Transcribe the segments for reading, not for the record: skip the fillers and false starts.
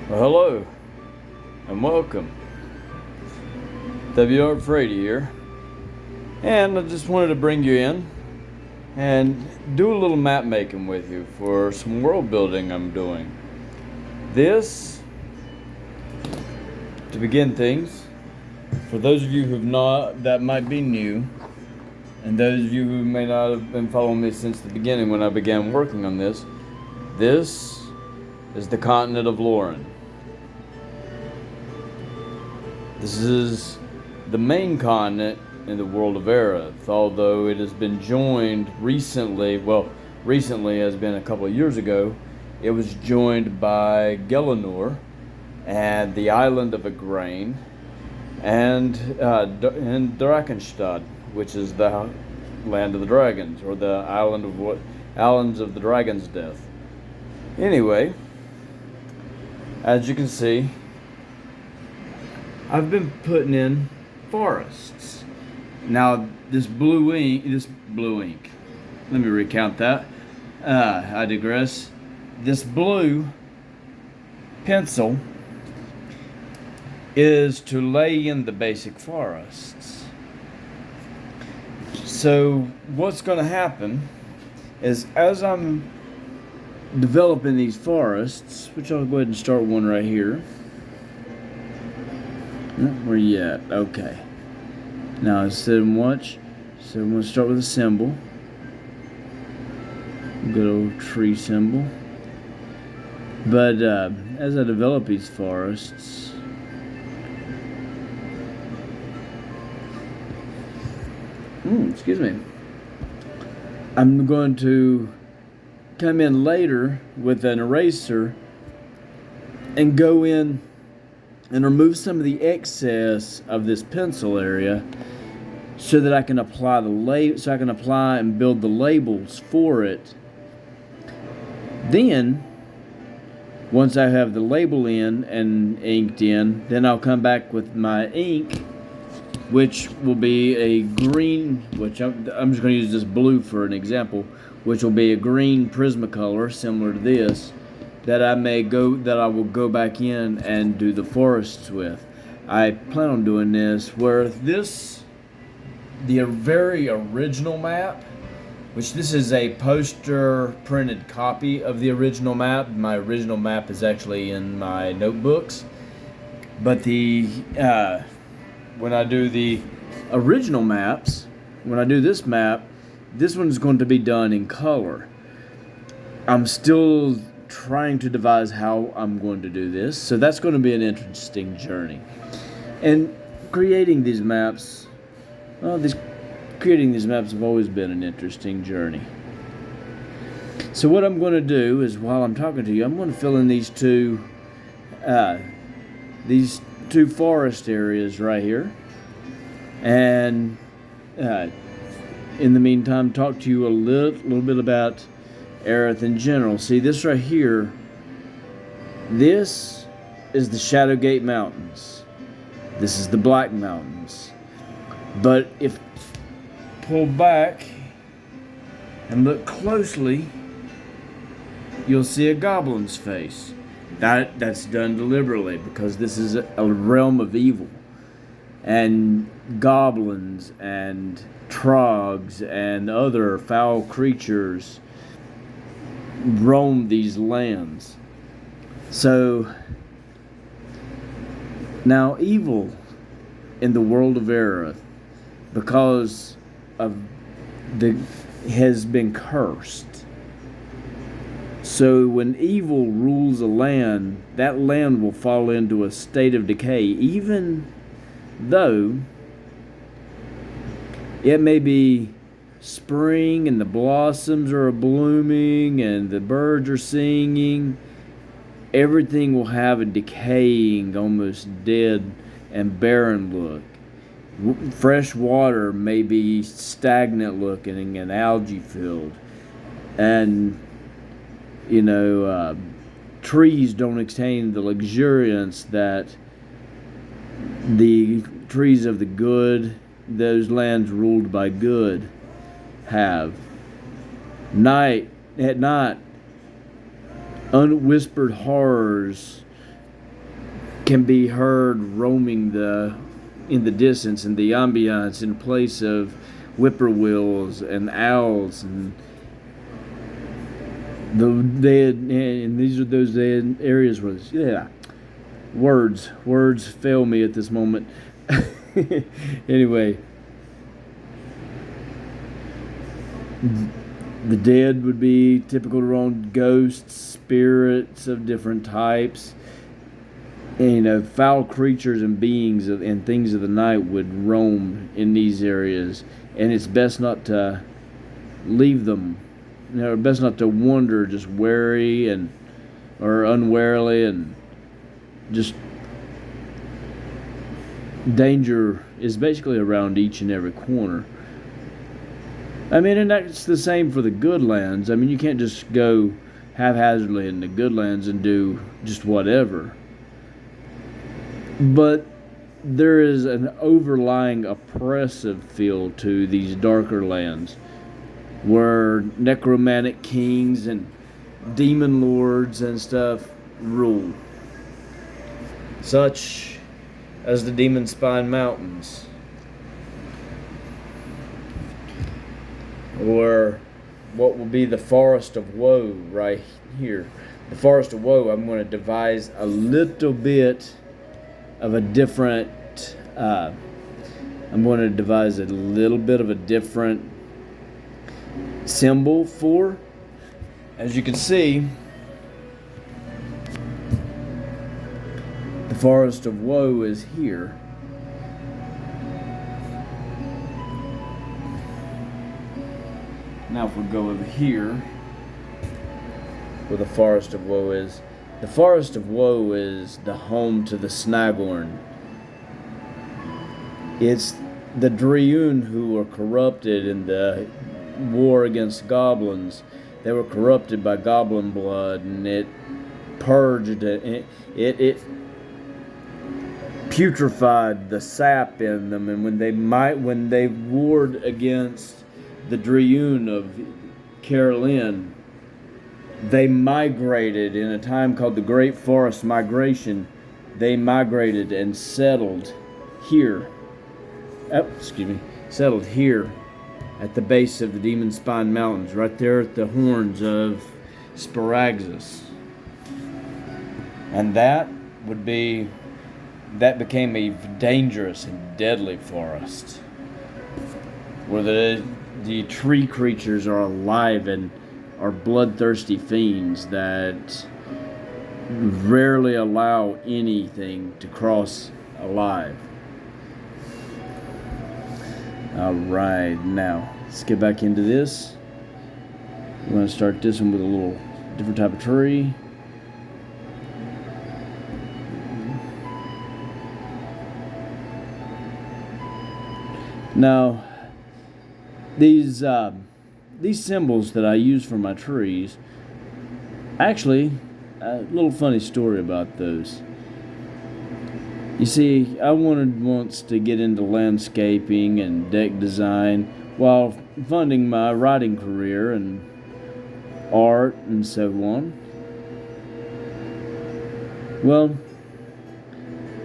Well, hello and welcome. W.R. Frady here, and I just wanted to bring you in and do a little map making with you for some world building I'm doing. This, to begin things, for those of you that might be new, and those of you who may not have been following me since the beginning when I began working on this is the Continent of Loren. This is the main continent in the World of Areth, although it has been joined recently. Well, recently has been a couple of years ago. It was joined by Gelanor and the island of Igraine and Drakenstad, which is the land of the dragons, or the islands of the dragon's death. Anyway, as you can see, I've been putting in forests. Now, this blue ink, let me recount that. I digress. This blue pencil is to lay in the basic forests. So, what's going to happen is as I'm developing these forests, which I'll go ahead and start one right here. Where you at? Okay. Now sit and watch. So I'm going to start with a symbol. Good old tree symbol. But as I develop these forests, excuse me, I'm going to come in later with an eraser and go in and remove some of the excess of this pencil area so that I can apply and build the labels for it. Then, once I have the label in and inked in, then I'll come back with my ink, which will be a green, which I'm just going to use this blue for an example, which will be a green Prismacolor similar to this, that I will go back in and do the forests with. I plan on doing this where the very original map, which this is a poster printed copy of the original map. My original map is actually in my notebooks, but when I do the original maps, when I do this map, this one's going to be done in color. I'm still trying to devise how I'm going to do this, so that's going to be an interesting journey. And creating these maps have always been an interesting journey. So what I'm going to do is, while I'm talking to you, I'm going to fill in these two forest areas right here, and in the meantime, talk to you a little bit about Areth in general. See, this right here, this is the Shadowgate Mountains. This is the Black Mountains. But if pull back and look closely, you'll see a goblin's face. That's done deliberately because this is a realm of evil. And goblins and trogs and other foul creatures roam these lands. So now evil in the world of Areth, because of has been cursed. So when evil rules a land, that land will fall into a state of decay, even though it may be spring and the blossoms are blooming and the birds are singing. Everything will have a decaying, almost dead and barren look. Fresh water may be stagnant looking and algae filled. And, trees don't attain the luxuriance that the trees of the good, those lands ruled by good, have. At night, unwhispered horrors can be heard roaming in the distance, in the ambiance, in place of whippoorwills and owls and the dead. And these are those dead areas where, words fail me at this moment. Anyway, the dead would be typical around ghosts, spirits of different types. And, foul creatures and beings and things of the night would roam in these areas, and it's best not to leave them. Best not to wander just wary or unwarily, and just danger is basically around each and every corner. I mean, and that's the same for the good lands. I mean, you can't just go haphazardly in the good lands and do just whatever. But there is an overlying oppressive feel to these darker lands where necromantic kings and demon lords and stuff rule, such as the Demon Spine Mountains, or what will be the Forest of Woe right here. The Forest of Woe, I'm going to devise a little bit of a different symbol for. As you can see, the Forest of Woe is here. Now if we go over here where the Forest of Woe is, the Forest of Woe is the home to the Snagorn. It's the Drioun who were corrupted in the war against goblins. They were corrupted by goblin blood, and it purged it. It putrefied the sap in them, and when they warred against the Drioun of Carolyn, they migrated in a time called the Great Forest Migration. They migrated and settled here. Settled here at the base of the Demon Spine Mountains, right there at the horns of Sparaxis. And that became a dangerous and deadly forest, where the tree creatures are alive and are bloodthirsty fiends that rarely allow anything to cross alive. Alright, now let's get back into this. We're going to start this one with a little different type of tree. Now, these symbols that I use for my trees, actually, a little funny story about those. You see, I wanted once to get into landscaping and deck design while funding my writing career and art and so on. Well,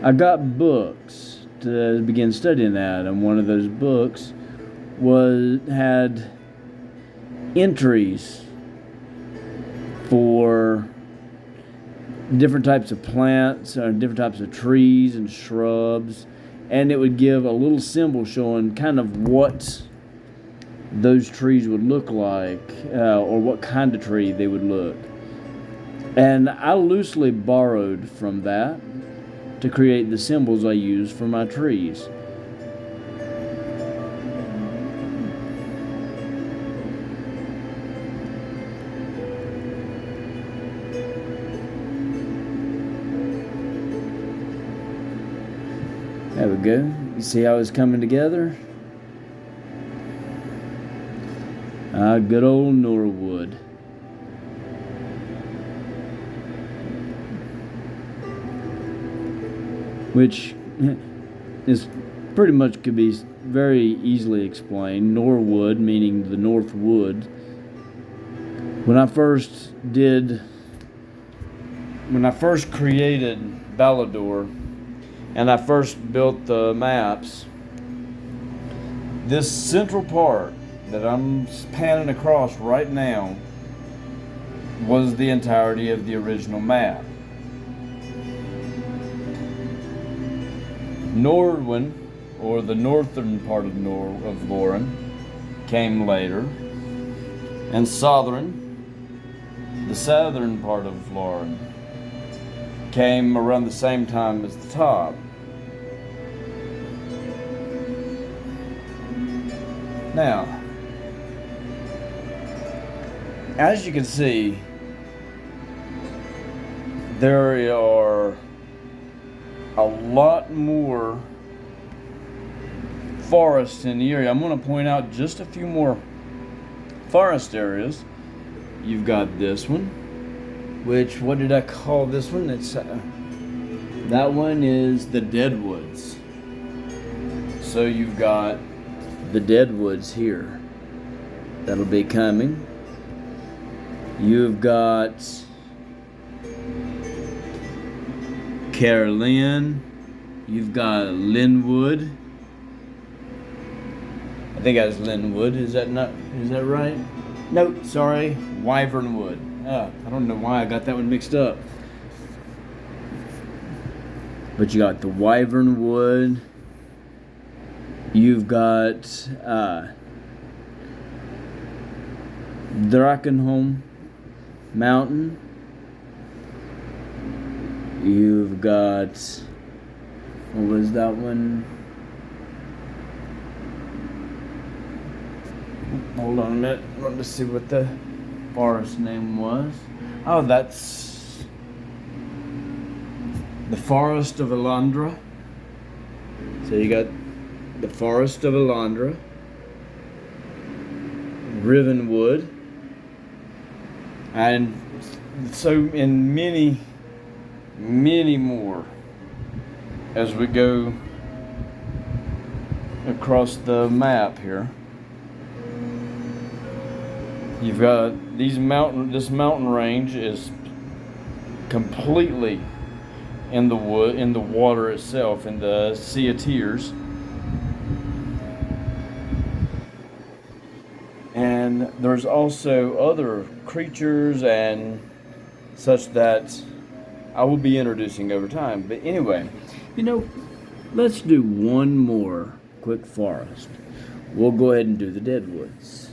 I got books to begin studying that, and one of those books had entries for different types of plants or different types of trees and shrubs, and it would give a little symbol showing kind of what those trees would look like, or what kind of tree they would look. And I loosely borrowed from that to create the symbols I use for my trees. There we go. You see how it's coming together? Good old Norwood. Which is pretty much could be very easily explained. Norwood meaning the North Wood. When I first did when I first created Valador and I first built the maps, this central part that I'm panning across right now was the entirety of the original map. Norwin, or the northern part of Loren, came later, and Southern, the southern part of Loren, came around the same time as the top. Now, as you can see, there are a lot more forests in the area. I'm going to point out just a few more forest areas. You've got this one, which, what did I call this one? It's that one is the Deadwoods. So you've got the Deadwoods here that'll be coming. You've got Carolyn. You've got Linwood. I think that's Linwood. Is that right? No, sorry, Wyvernwood. I don't know why I got that one mixed up. But you got the Wyvernwood. You've got Drakenholm Mountain. You've got, what was that one? Hold on a minute. I want to see what the forest name was. Oh, that's the Forest of Elandra. So you got the Forest of Elandra, Rivenwood, and so in many more as we go across the map here. You've got this mountain range is completely in the water itself, in the Sea of Tears. And there's also other creatures and such that I will be introducing over time. But anyway, let's do one more quick forest. We'll go ahead and do the Deadwoods.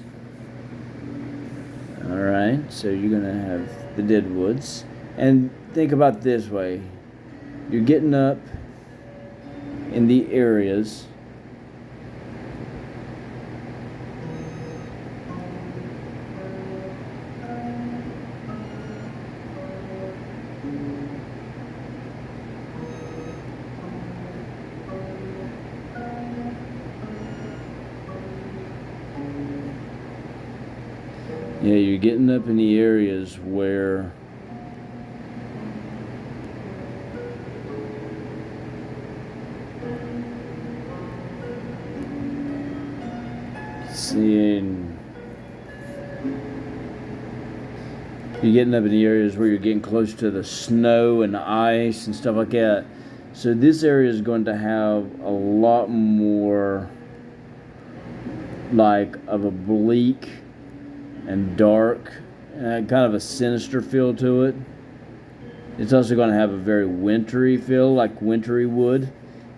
Alright, so you're going to have the Deadwoods. And think about it this way. You're getting up in the areas you're getting up in the areas where you're getting close to the snow and the ice and stuff like that. So this area is going to have a lot more like of a bleak and dark, kind of a sinister feel to it. It's also going to have a very wintry feel, like wintry wood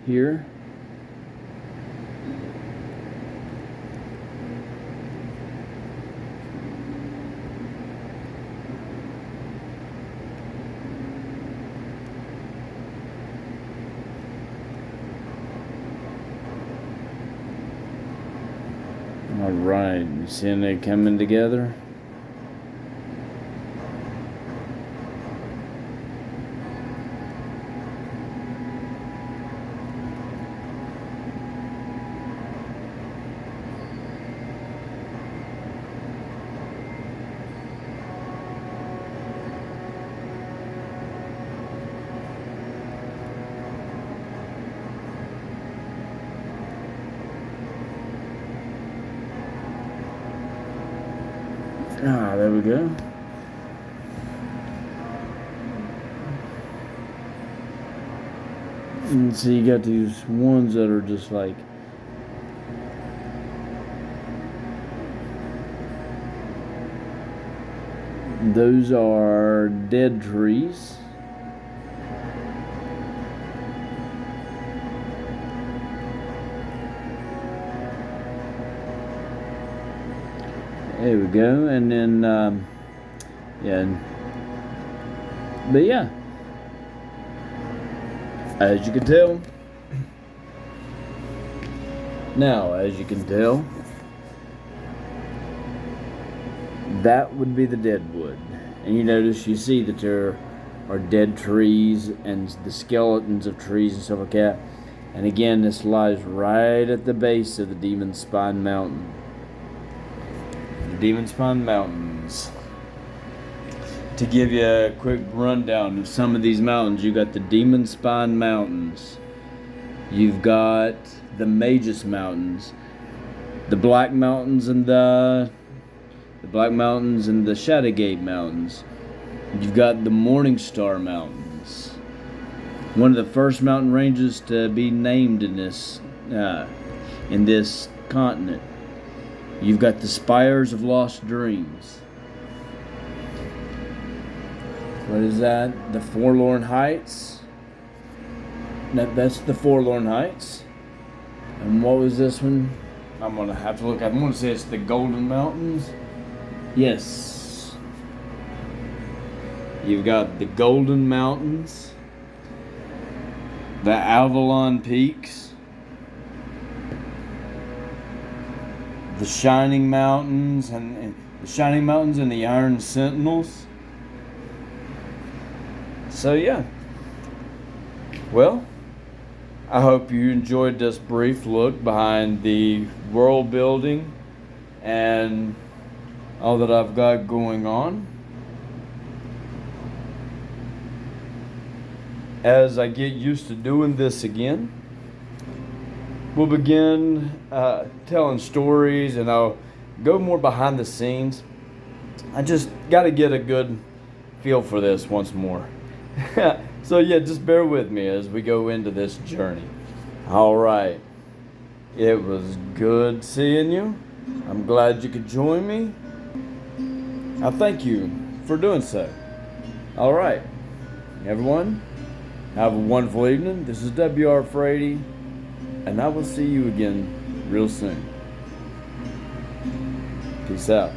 here. Alright, you seeing it coming together? Ah, there we go. And so you got these ones that are just like, those are dead trees. There we go. And then, but yeah, as you can tell, that would be the dead wood. And you notice, you see that there are dead trees and the skeletons of trees and stuff like that. And again, this lies right at the base of the Demon Spine Mountain. The Demon Spine Mountains. To give you a quick rundown of some of these mountains, you got the Demon Spine Mountains. You've got the Magus Mountains, the Black Mountains, and the Shadowgate Mountains. You've got the Morning Star Mountains, one of the first mountain ranges to be named in this continent. You've got the Spires of Lost Dreams. What is that? The Forlorn Heights. That's the Forlorn Heights. And what was this one? I'm gonna have to look. I'm gonna say it's the Golden Mountains. Yes. You've got the Golden Mountains, the Avalon Peaks, the Shining Mountains, and the Iron Sentinels. So yeah. Well, I hope you enjoyed this brief look behind the world building and all that I've got going on. As I get used to doing this again, we'll begin telling stories, and I'll go more behind the scenes. I just got to get a good feel for this once more. So yeah, just bear with me as we go into this journey. All right. It was good seeing you. I'm glad you could join me. I thank you for doing so. All right. Everyone, have a wonderful evening. This is W.R. Frady, and I will see you again real soon. Peace out.